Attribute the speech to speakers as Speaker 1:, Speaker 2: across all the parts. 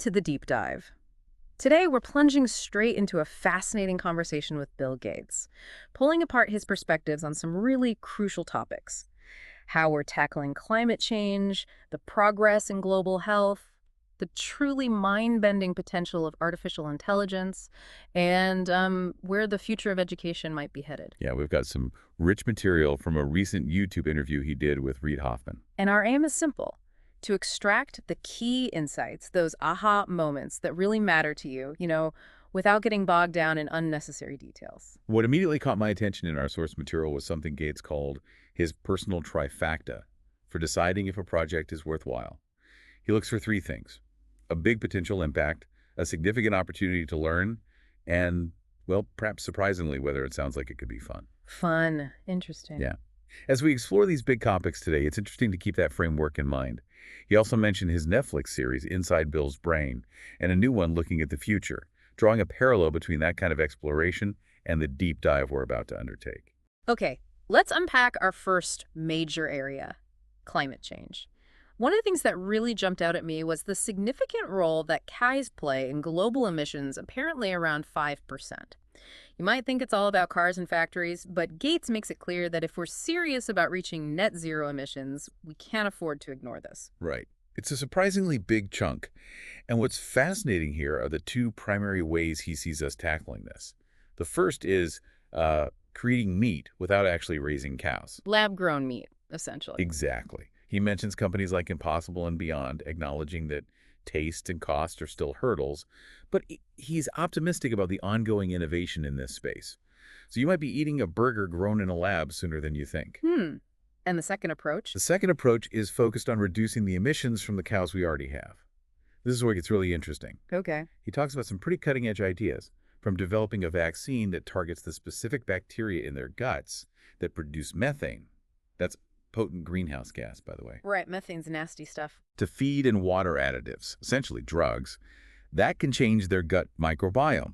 Speaker 1: to the deep dive. Today, we're plunging straight into a fascinating conversation with Bill Gates, pulling apart his perspectives on some really crucial topics. How we're tackling climate change, the progress in global health, the truly mind-bending potential of artificial intelligence, and where the future of education might be headed.
Speaker 2: Yeah, we've got some rich material from a recent YouTube interview he did with Reid Hoffman.
Speaker 1: And our aim is simple: to extract the key insights, those aha moments that really matter to you, without getting bogged down in unnecessary details.
Speaker 2: What immediately caught my attention in our source material was something Gates called his personal trifecta for deciding if a project is worthwhile. He looks for three things: a big potential impact, a significant opportunity to learn, and, well, perhaps surprisingly, whether it sounds like it could be fun.
Speaker 1: Fun. Interesting.
Speaker 2: Yeah. As we explore these big topics today, it's interesting to keep that framework in mind. He also mentioned his Netflix series, Inside Bill's Brain, and a new one looking at the future, drawing a parallel between that kind of exploration and the deep dive we're about to undertake.
Speaker 1: Okay, let's unpack our first major area: climate change. One of the things that really jumped out at me was the significant role that cows play in global emissions, apparently around 5%. You might think it's all about cars and factories, but Gates makes it clear that if we're serious about reaching net zero emissions, we can't afford to ignore this.
Speaker 2: Right. It's a surprisingly big chunk. And what's fascinating here are the two primary ways he sees us tackling this. The first is creating meat without actually raising cows.
Speaker 1: Lab-grown meat, essentially.
Speaker 2: Exactly. He mentions companies like Impossible and Beyond, acknowledging that taste and cost are still hurdles, but he's optimistic about the ongoing innovation in this space. So you might be eating a burger grown in a lab sooner than you think.
Speaker 1: And the second approach?
Speaker 2: The second approach is focused on reducing the emissions from the cows we already have. This is where it gets really interesting.
Speaker 1: Okay.
Speaker 2: He talks about some pretty cutting-edge ideas, from developing a vaccine that targets the specific bacteria in their guts that produce methane. That's potent greenhouse gas, by the way.
Speaker 1: Right, methane's nasty stuff.
Speaker 2: To feed and water additives, essentially drugs, that can change their gut microbiome.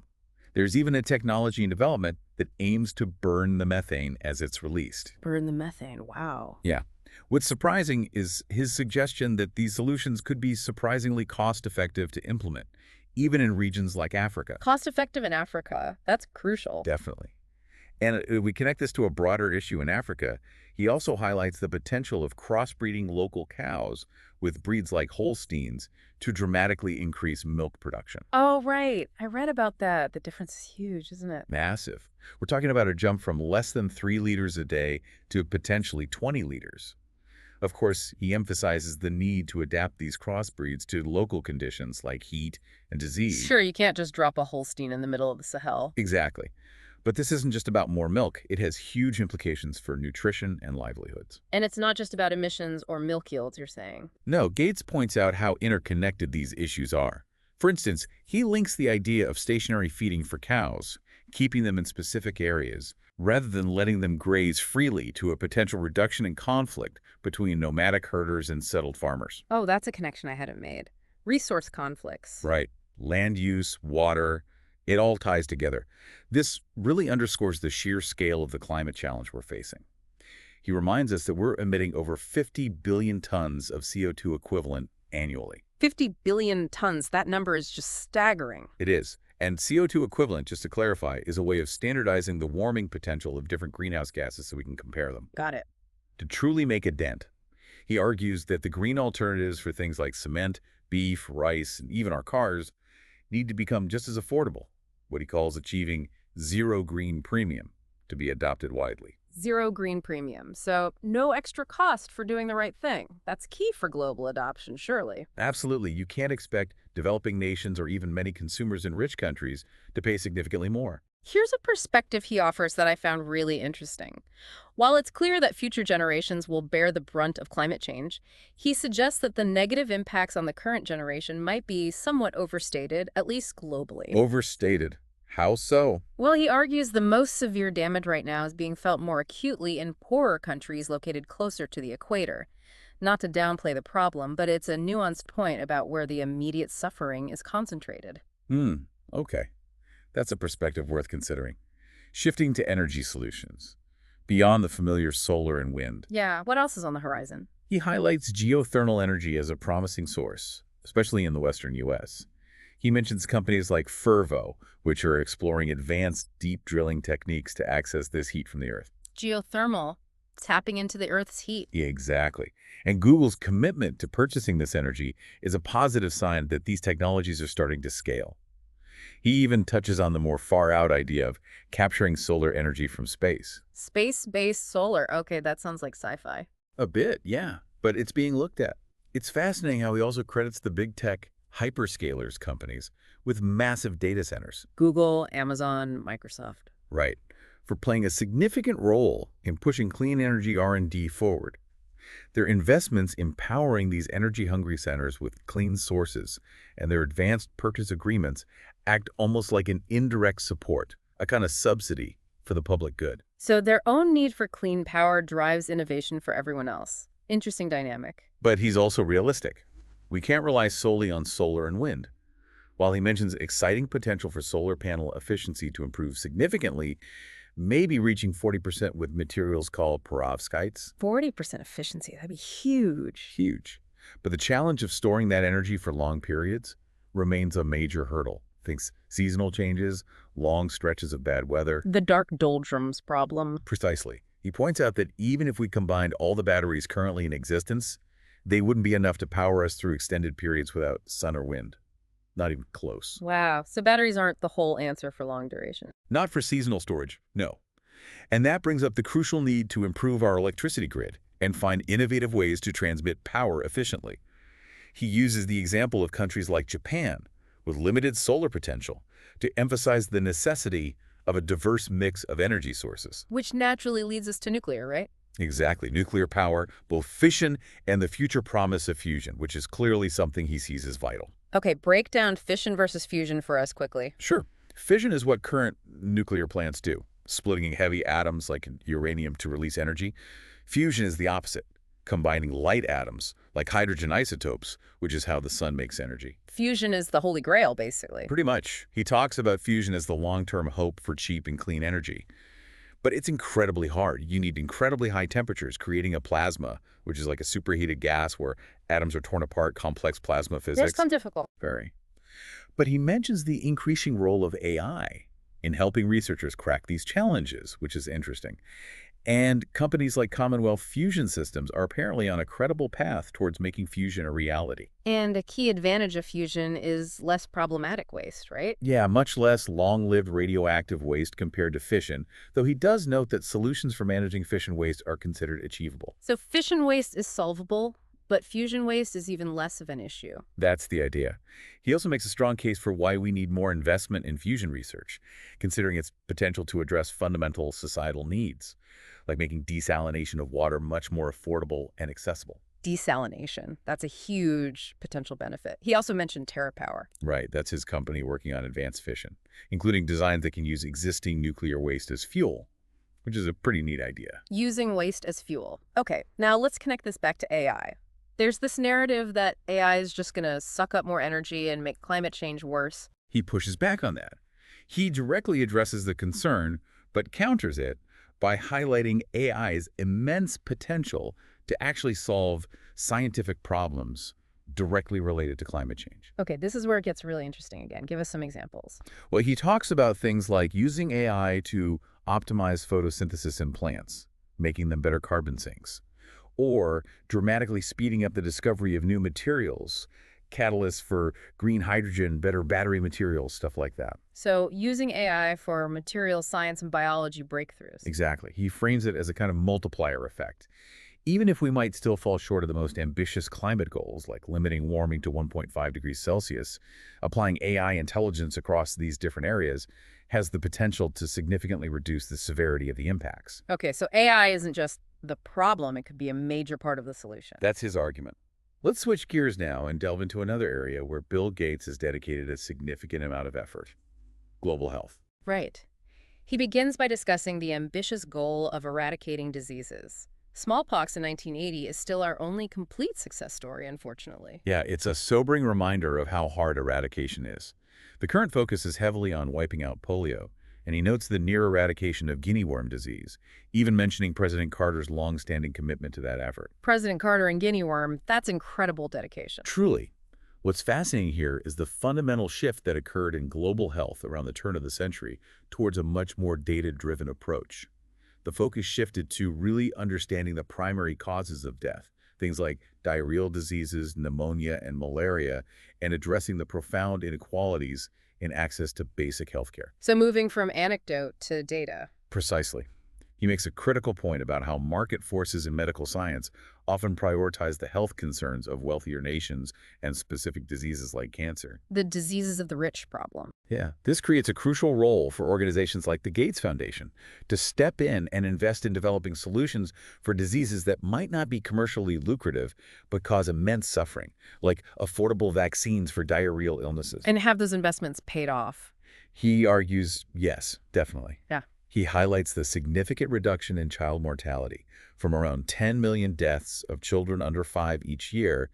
Speaker 2: There's even a technology in development that aims to burn the methane as it's released.
Speaker 1: Burn the methane, wow.
Speaker 2: Yeah. What's surprising is his suggestion that these solutions could be surprisingly cost-effective to implement, even in regions like Africa.
Speaker 1: Cost-effective in Africa, that's crucial.
Speaker 2: Definitely. And if we connect this to a broader issue in Africa, he also highlights the potential of crossbreeding local cows with breeds like Holsteins to dramatically increase milk production.
Speaker 1: Oh, right. I read about that. The difference is huge, isn't it?
Speaker 2: Massive. We're talking about a jump from less than 3 liters a day to potentially 20 liters. Of course, he emphasizes the need to adapt these crossbreeds to local conditions like heat and disease.
Speaker 1: Sure, you can't just drop a Holstein in the middle of the Sahel.
Speaker 2: Exactly. But this isn't just about more milk. It has huge implications for nutrition and livelihoods.
Speaker 1: And it's not just about emissions or milk yields, you're saying.
Speaker 2: No, Gates points out how interconnected these issues are. For instance, he links the idea of stationary feeding for cows, keeping them in specific areas, rather than letting them graze freely, to a potential reduction in conflict between nomadic herders and settled farmers.
Speaker 1: Oh, that's a connection I hadn't made. Resource conflicts.
Speaker 2: Right. Land use, water, it all ties together. This really underscores the sheer scale of the climate challenge we're facing. He reminds us that we're emitting over 50 billion tons of CO2 equivalent annually.
Speaker 1: 50 billion tons, that number is just staggering.
Speaker 2: It is. And CO2 equivalent, just to clarify, is a way of standardizing the warming potential of different greenhouse gases so we can compare them.
Speaker 1: Got it.
Speaker 2: To truly make a dent, he argues that the green alternatives for things like cement, beef, rice, and even our cars need to become just as affordable, what he calls achieving zero green premium, to be adopted widely.
Speaker 1: Zero green premium, so no extra cost for doing the right thing. That's key for global adoption, surely.
Speaker 2: Absolutely. You can't expect developing nations or even many consumers in rich countries to pay significantly more.
Speaker 1: Here's a perspective he offers that I found really interesting. While it's clear that future generations will bear the brunt of climate change, he suggests that the negative impacts on the current generation might be somewhat overstated, at least globally.
Speaker 2: Overstated. How so?
Speaker 1: Well, he argues the most severe damage right now is being felt more acutely in poorer countries located closer to the equator. Not to downplay the problem, but it's a nuanced point about where the immediate suffering is concentrated.
Speaker 2: Okay. That's a perspective worth considering. Shifting to energy solutions, beyond the familiar solar and wind.
Speaker 1: Yeah, what else is on the horizon?
Speaker 2: He highlights geothermal energy as a promising source, especially in the western U.S. He mentions companies like Fervo, which are exploring advanced deep drilling techniques to access this heat from the Earth.
Speaker 1: Geothermal, tapping into the Earth's heat.
Speaker 2: Yeah, exactly. And Google's commitment to purchasing this energy is a positive sign that these technologies are starting to scale. He even touches on the more far-out idea of capturing solar energy from space.
Speaker 1: Space-based solar. Okay, that sounds like sci-fi.
Speaker 2: A bit, yeah, but it's being looked at. It's fascinating how he also credits the big tech hyperscalers companies with massive data centers.
Speaker 1: Google, Amazon, Microsoft.
Speaker 2: Right, for playing a significant role in pushing clean energy R&D forward. Their investments empowering these energy-hungry centers with clean sources and their advanced purchase agreements act almost like an indirect support, a kind of subsidy for the public good.
Speaker 1: So their own need for clean power drives innovation for everyone else. Interesting dynamic.
Speaker 2: But he's also realistic. We can't rely solely on solar and wind. While he mentions exciting potential for solar panel efficiency to improve significantly, maybe reaching 40% with materials called perovskites.
Speaker 1: 40% efficiency, that'd be huge.
Speaker 2: Huge. But the challenge of storing that energy for long periods remains a major hurdle. Thinks seasonal changes, long stretches of bad weather.
Speaker 1: The dark doldrums problem.
Speaker 2: Precisely. He points out that even if we combined all the batteries currently in existence, they wouldn't be enough to power us through extended periods without sun or wind. Not even close.
Speaker 1: Wow, so batteries aren't the whole answer for long duration.
Speaker 2: Not for seasonal storage, no. And that brings up the crucial need to improve our electricity grid and find innovative ways to transmit power efficiently. He uses the example of countries like Japan, with limited solar potential, to emphasize the necessity of a diverse mix of energy sources.
Speaker 1: Which naturally leads us to nuclear, right?
Speaker 2: Exactly. Nuclear power, both fission and the future promise of fusion, which is clearly something he sees as vital.
Speaker 1: Okay, break down fission versus fusion for us quickly.
Speaker 2: Sure. Fission is what current nuclear plants do, splitting heavy atoms like uranium to release energy. Fusion is the opposite, combining light atoms like hydrogen isotopes, which is how the sun makes energy.
Speaker 1: Fusion is the holy grail, basically.
Speaker 2: Pretty much. He talks about fusion as the long-term hope for cheap and clean energy. But it's incredibly hard. You need incredibly high temperatures, creating a plasma, which is like a superheated gas where atoms are torn apart, complex plasma physics.
Speaker 1: There's some difficult.
Speaker 2: Very. But he mentions the increasing role of AI in helping researchers crack these challenges, which is interesting. And companies like Commonwealth Fusion Systems are apparently on a credible path towards making fusion a reality.
Speaker 1: And a key advantage of fusion is less problematic waste, right?
Speaker 2: Yeah, much less long-lived radioactive waste compared to fission, though he does note that solutions for managing fission waste are considered achievable.
Speaker 1: So fission waste is solvable, but fusion waste is even less of an issue.
Speaker 2: That's the idea. He also makes a strong case for why we need more investment in fusion research, considering its potential to address fundamental societal needs, like making desalination of water much more affordable and accessible.
Speaker 1: Desalination, that's a huge potential benefit. He also mentioned TerraPower.
Speaker 2: Right, that's his company working on advanced fission, including designs that can use existing nuclear waste as fuel, which is a pretty neat idea.
Speaker 1: Using waste as fuel. Okay, now let's connect this back to AI. There's this narrative that AI is just going to suck up more energy and make climate change worse.
Speaker 2: He pushes back on that. He directly addresses the concern, but counters it by highlighting AI's immense potential to actually solve scientific problems directly related to climate change.
Speaker 1: Okay, this is where it gets really interesting again. Give us some examples.
Speaker 2: Well, he talks about things like using AI to optimize photosynthesis in plants, making them better carbon sinks, or dramatically speeding up the discovery of new materials, catalysts for green hydrogen, better battery materials, stuff like that.
Speaker 1: So using AI for material science and biology breakthroughs.
Speaker 2: Exactly. He frames it as a kind of multiplier effect. Even if we might still fall short of the most ambitious climate goals, like limiting warming to 1.5 degrees Celsius, applying AI intelligence across these different areas has the potential to significantly reduce the severity of the impacts.
Speaker 1: Okay, so AI isn't just the problem, it could be a major part of the solution.
Speaker 2: That's his argument. Let's switch gears now and delve into another area where Bill Gates has dedicated a significant amount of effort: global health.
Speaker 1: Right. He begins by discussing the ambitious goal of eradicating diseases. Smallpox in 1980 is still our only complete success story, unfortunately.
Speaker 2: Yeah, it's a sobering reminder of how hard eradication is. The current focus is heavily on wiping out polio, and he notes the near eradication of guinea worm disease, even mentioning President Carter's long-standing commitment to that effort.
Speaker 1: President Carter and guinea worm, that's incredible dedication.
Speaker 2: Truly. What's fascinating here is the fundamental shift that occurred in global health around the turn of the century towards a much more data-driven approach. The focus shifted to really understanding the primary causes of death, things like diarrheal diseases, pneumonia, and malaria, and addressing the profound inequalities in access to basic healthcare.
Speaker 1: So moving from anecdote to data.
Speaker 2: Precisely. He makes a critical point about how market forces in medical science often prioritize the health concerns of wealthier nations and specific diseases like cancer.
Speaker 1: The diseases of the rich problem.
Speaker 2: Yeah, this creates a crucial role for organizations like the Gates Foundation to step in and invest in developing solutions for diseases that might not be commercially lucrative but cause immense suffering, like affordable vaccines for diarrheal illnesses.
Speaker 1: And have those investments paid off.
Speaker 2: He argues, yes, definitely.
Speaker 1: Yeah.
Speaker 2: He highlights the significant reduction in child mortality from around 10 million deaths of children under 5 each year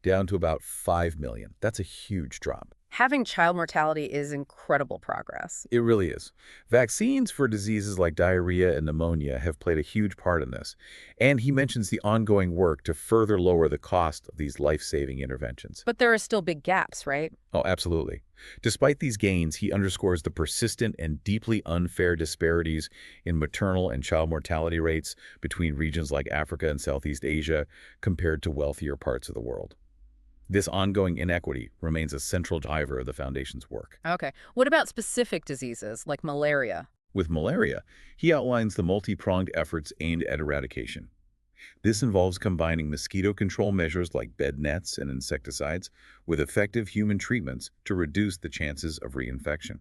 Speaker 2: down to about 5 million. That's a huge drop.
Speaker 1: Having child mortality is incredible progress.
Speaker 2: It really is. Vaccines for diseases like diarrhea and pneumonia have played a huge part in this. And he mentions the ongoing work to further lower the cost of these life-saving interventions.
Speaker 1: But there are still big gaps, right?
Speaker 2: Oh, absolutely. Despite these gains, he underscores the persistent and deeply unfair disparities in maternal and child mortality rates between regions like Africa and Southeast Asia compared to wealthier parts of the world. This ongoing inequity remains a central driver of the Foundation's work.
Speaker 1: Okay. What about specific diseases like malaria?
Speaker 2: With malaria, he outlines the multi-pronged efforts aimed at eradication. This involves combining mosquito control measures like bed nets and insecticides with effective human treatments to reduce the chances of reinfection.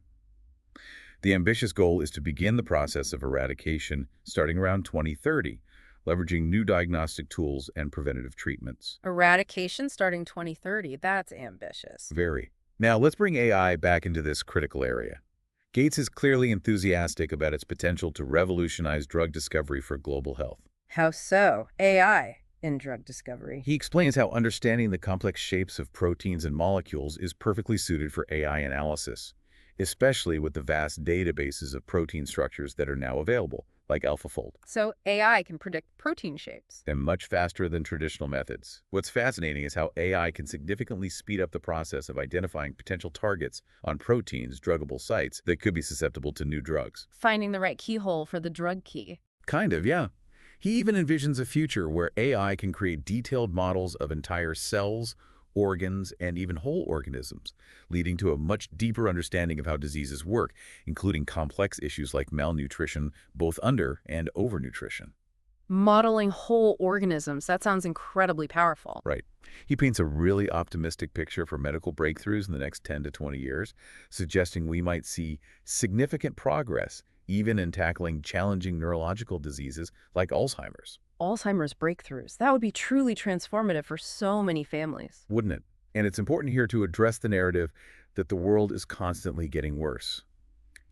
Speaker 2: The ambitious goal is to begin the process of eradication starting around 2030, leveraging new diagnostic tools and preventative treatments.
Speaker 1: Eradication starting 2030. That's ambitious.
Speaker 2: Very. Now, let's bring AI back into this critical area. Gates is clearly enthusiastic about its potential to revolutionize drug discovery for global health.
Speaker 1: How so? AI in drug discovery.
Speaker 2: He explains how understanding the complex shapes of proteins and molecules is perfectly suited for AI analysis, especially with the vast databases of protein structures that are now available, like AlphaFold.
Speaker 1: So AI can predict protein shapes.
Speaker 2: And much faster than traditional methods. What's fascinating is how AI can significantly speed up the process of identifying potential targets on proteins, druggable sites that could be susceptible to new drugs.
Speaker 1: Finding the right keyhole for the drug key.
Speaker 2: Kind of, yeah. He even envisions a future where AI can create detailed models of entire cells, organs, and even whole organisms, leading to a much deeper understanding of how diseases work, including complex issues like malnutrition, both under and overnutrition.
Speaker 1: Modeling whole organisms. That sounds incredibly powerful.
Speaker 2: Right. He paints a really optimistic picture for medical breakthroughs in the next 10 to 20 years, suggesting we might see significant progress even in tackling challenging neurological diseases like Alzheimer's.
Speaker 1: Alzheimer's breakthroughs. That would be truly transformative for so many families.
Speaker 2: Wouldn't it? And it's important here to address the narrative that the world is constantly getting worse.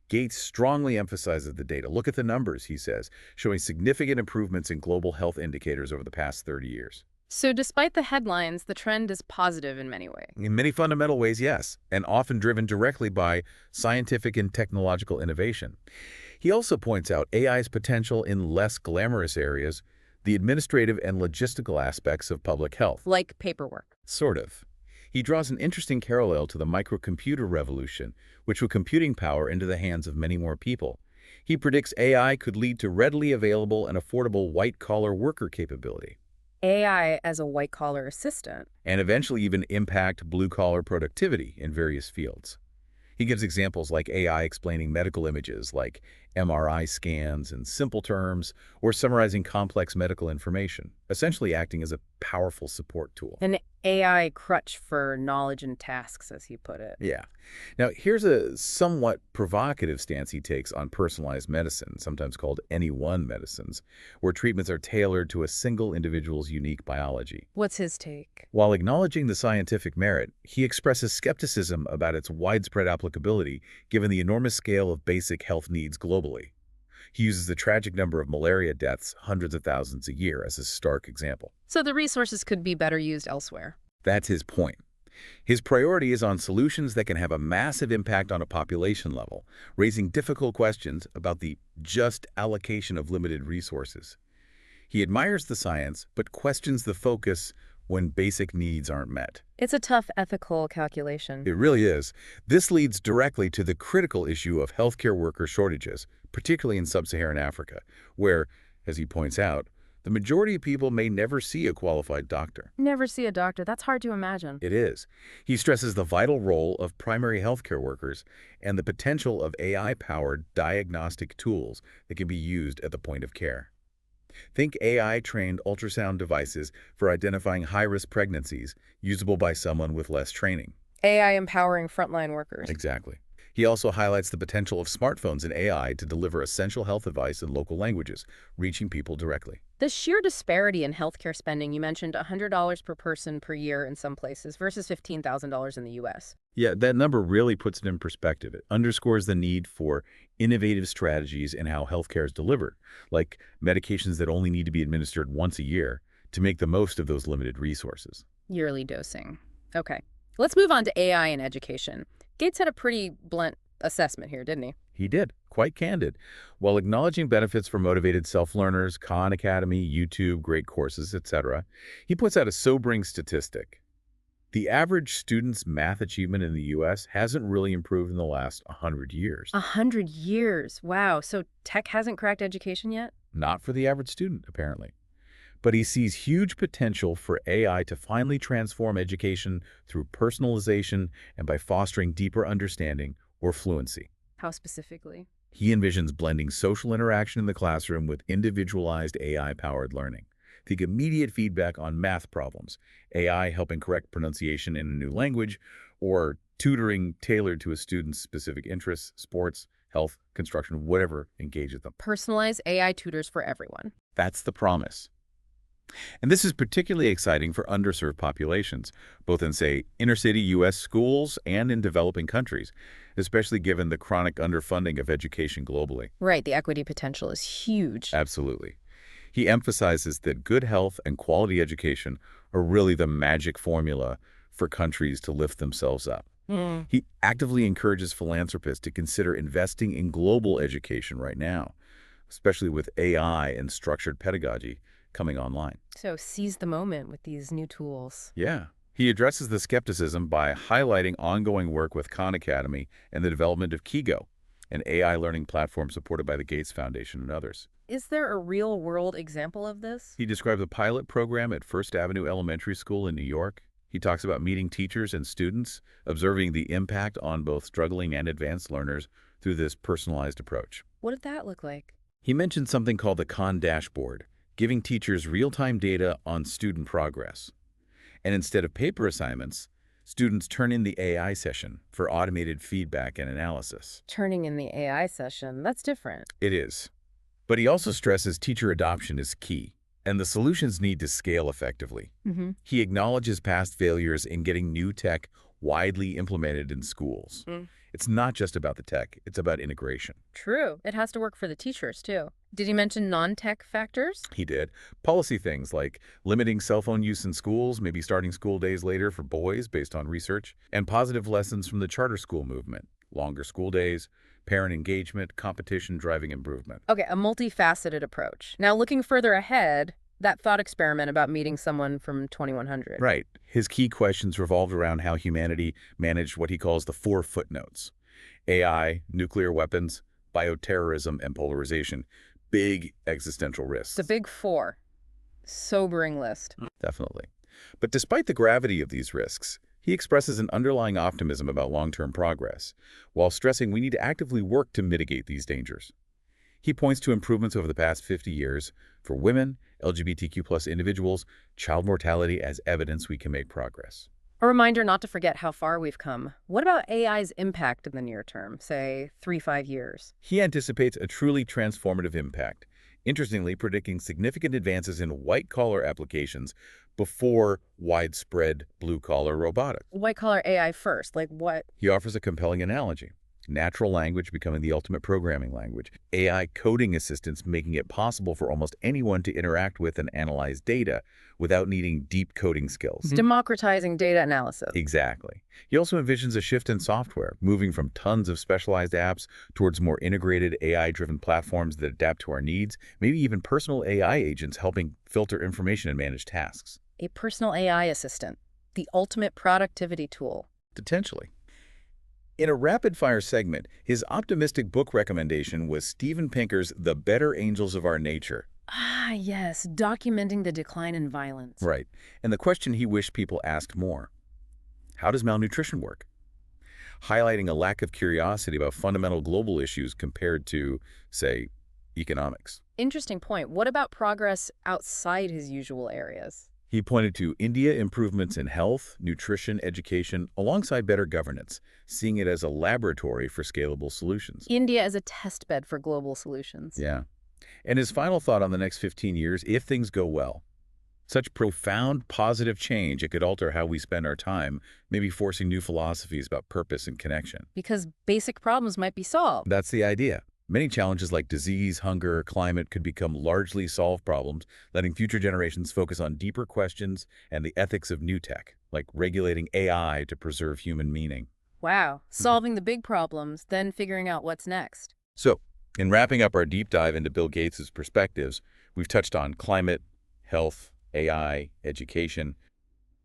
Speaker 2: Gates strongly emphasizes the data. Look at the numbers, he says, showing significant improvements in global health indicators over the past 30 years.
Speaker 1: So despite the headlines, the trend is positive in many ways.
Speaker 2: In many fundamental ways, yes, and often driven directly by scientific and technological innovation. He also points out AI's potential in less glamorous areas, the administrative and logistical aspects of public health.
Speaker 1: Like paperwork.
Speaker 2: Sort of. He draws an interesting parallel to the microcomputer revolution, which put computing power into the hands of many more people. He predicts AI could lead to readily available and affordable white-collar worker capability.
Speaker 1: AI as a white-collar assistant.
Speaker 2: And eventually even impact blue-collar productivity in various fields. He gives examples like AI explaining medical images like MRI scans in simple terms or summarizing complex medical information, essentially acting as a powerful support tool.
Speaker 1: An AI crutch for knowledge and tasks, as he put it.
Speaker 2: Yeah. Now, here's a somewhat provocative stance he takes on personalized medicine, sometimes called any-one medicines, where treatments are tailored to a single individual's unique biology.
Speaker 1: What's his take?
Speaker 2: While acknowledging the scientific merit, he expresses skepticism about its widespread applicability given the enormous scale of basic health needs globally. He uses the tragic number of malaria deaths, hundreds of thousands a year, as a stark example.
Speaker 1: So the resources could be better used elsewhere.
Speaker 2: That's his point. His priority is on solutions that can have a massive impact on a population level, raising difficult questions about the just allocation of limited resources. He admires the science, but questions the focus when basic needs aren't met.
Speaker 1: It's a tough ethical calculation.
Speaker 2: It really is. This leads directly to the critical issue of healthcare worker shortages, particularly in sub-Saharan Africa, where, as he points out, the majority of people may never see a qualified doctor.
Speaker 1: Never see a doctor. That's hard to imagine.
Speaker 2: It is. He stresses the vital role of primary healthcare workers and the potential of AI-powered diagnostic tools that can be used at the point of care. Think AI-trained ultrasound devices for identifying high-risk pregnancies, usable by someone with less training.
Speaker 1: AI empowering frontline workers.
Speaker 2: Exactly. He also highlights the potential of smartphones and AI to deliver essential health advice in local languages, reaching people directly.
Speaker 1: The sheer disparity in healthcare spending, you mentioned $100 per person per year in some places versus $15,000 in the U.S.
Speaker 2: Yeah, that number really puts it in perspective. It underscores the need for innovative strategies in how healthcare is delivered, like medications that only need to be administered once a year to make the most of those limited resources.
Speaker 1: Yearly dosing. Okay. Let's move on to AI and education. Gates had a pretty blunt assessment here, didn't he?
Speaker 2: He did, quite candid. While acknowledging benefits for motivated self-learners, Khan Academy, YouTube, great courses, etc., he puts out a sobering statistic. The average student's math achievement in the U.S. hasn't really improved in the last 100 years.
Speaker 1: 100 years. Wow. So tech hasn't cracked education yet?
Speaker 2: Not for the average student, apparently. But he sees huge potential for AI to finally transform education through personalization and by fostering deeper understanding or fluency.
Speaker 1: How specifically?
Speaker 2: He envisions blending social interaction in the classroom with individualized AI-powered learning. Think immediate feedback on math problems, AI helping correct pronunciation in a new language, or tutoring tailored to a student's specific interests, sports, health, construction, whatever engages them.
Speaker 1: Personalized AI tutors for everyone.
Speaker 2: That's the promise. And this is particularly exciting for underserved populations, both in, say, inner-city U.S. schools and in developing countries, especially given the chronic underfunding of education globally.
Speaker 1: Right, the equity potential is huge.
Speaker 2: Absolutely. He emphasizes that good health and quality education are really the magic formula for countries to lift themselves up. He actively encourages philanthropists to consider investing in global education right now, especially with AI and structured pedagogy coming online.
Speaker 1: So seize the moment with these new tools.
Speaker 2: Yeah. He addresses the skepticism by highlighting ongoing work with Khan Academy and the development of Kigo, an AI learning platform supported by the Gates Foundation and others.
Speaker 1: Is there a real-world example of this?
Speaker 2: He describes a pilot program at First Avenue Elementary School in New York. He talks about meeting teachers and students, observing the impact on both struggling and advanced learners through this personalized approach.
Speaker 1: What did that look like?
Speaker 2: He mentioned something called the Khan Dashboard, giving teachers real-time data on student progress. And instead of paper assignments, students turn in the AI session for automated feedback and analysis.
Speaker 1: Turning in the AI session, that's different.
Speaker 2: It is. But he also stresses teacher adoption is key, and the solutions need to scale effectively. He acknowledges past failures in getting new tech widely implemented in schools. It's not just about the tech, it's about integration.
Speaker 1: True. It has to work for the teachers, too. Did he mention non-tech factors?
Speaker 2: He did. Policy things like limiting cell phone use in schools, maybe starting school days later for boys based on research, and positive lessons from the charter school movement, longer school days, parent engagement, competition driving improvement.
Speaker 1: Okay, a multifaceted approach. Now, looking further ahead, that thought experiment about meeting someone from 2100.
Speaker 2: Right. His key questions revolved around how humanity managed what he calls the 4 footnotes: AI, nuclear weapons, bioterrorism, and polarization. Big existential risks.
Speaker 1: The big 4. Sobering list.
Speaker 2: Definitely. But despite the gravity of these risks, he expresses an underlying optimism about long-term progress, while stressing we need to actively work to mitigate these dangers. He points to improvements over the past 50 years for women, LGBTQ+ individuals, child mortality as evidence we can make progress.
Speaker 1: A reminder not to forget how far we've come. What about AI's impact in the near term, say 3-5 years?
Speaker 2: He anticipates a truly transformative impact, interestingly predicting significant advances in white-collar applications before widespread blue-collar robotics.
Speaker 1: White-collar AI first, like what?
Speaker 2: He offers a compelling analogy. Natural language becoming the ultimate programming language. AI coding assistants making it possible for almost anyone to interact with and analyze data without needing deep coding skills.
Speaker 1: Democratizing data analysis.
Speaker 2: Exactly. He also envisions a shift in software, moving from tons of specialized apps towards more integrated AI-driven platforms that adapt to our needs, maybe even personal AI agents helping filter information and manage tasks.
Speaker 1: A personal AI assistant, the ultimate productivity tool.
Speaker 2: Potentially. In a rapid-fire segment, his optimistic book recommendation was Steven Pinker's The Better Angels of Our Nature.
Speaker 1: Ah, yes, documenting the decline in violence.
Speaker 2: Right. And the question he wished people asked more: how does malnutrition work? Highlighting a lack of curiosity about fundamental global issues compared to, say, economics.
Speaker 1: Interesting point. What about progress outside his usual areas?
Speaker 2: He pointed to India improvements in health, nutrition, education, alongside better governance, seeing it as a laboratory for scalable solutions.
Speaker 1: India as a test bed for global solutions.
Speaker 2: Yeah. And his final thought on the next 15 years, if things go well: such profound positive change, it could alter how we spend our time, maybe forcing new philosophies about purpose and connection.
Speaker 1: Because basic problems might be solved.
Speaker 2: That's the idea. Many challenges like disease, hunger, or climate could become largely solved problems, letting future generations focus on deeper questions and the ethics of new tech, like regulating AI to preserve human meaning.
Speaker 1: Wow. Solving the big problems, then figuring out what's next.
Speaker 2: So, in wrapping up our deep dive into Bill Gates' perspectives, we've touched on climate, health, AI, education.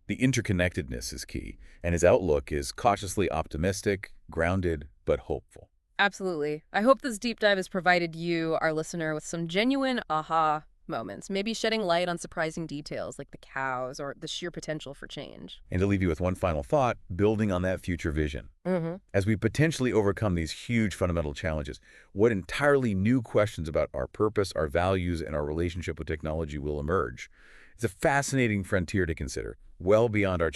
Speaker 2: The interconnectedness is key, and his outlook is cautiously optimistic, grounded, but hopeful.
Speaker 1: Absolutely. I hope this deep dive has provided you, our listener, with some genuine aha moments, maybe shedding light on surprising details like the cows or the sheer potential for change.
Speaker 2: And to leave you with one final thought, building on that future vision.
Speaker 1: Mm-hmm.
Speaker 2: As we potentially overcome these huge fundamental challenges, what entirely new questions about our purpose, our values, and our relationship with technology will emerge? It's a fascinating frontier to consider, well beyond our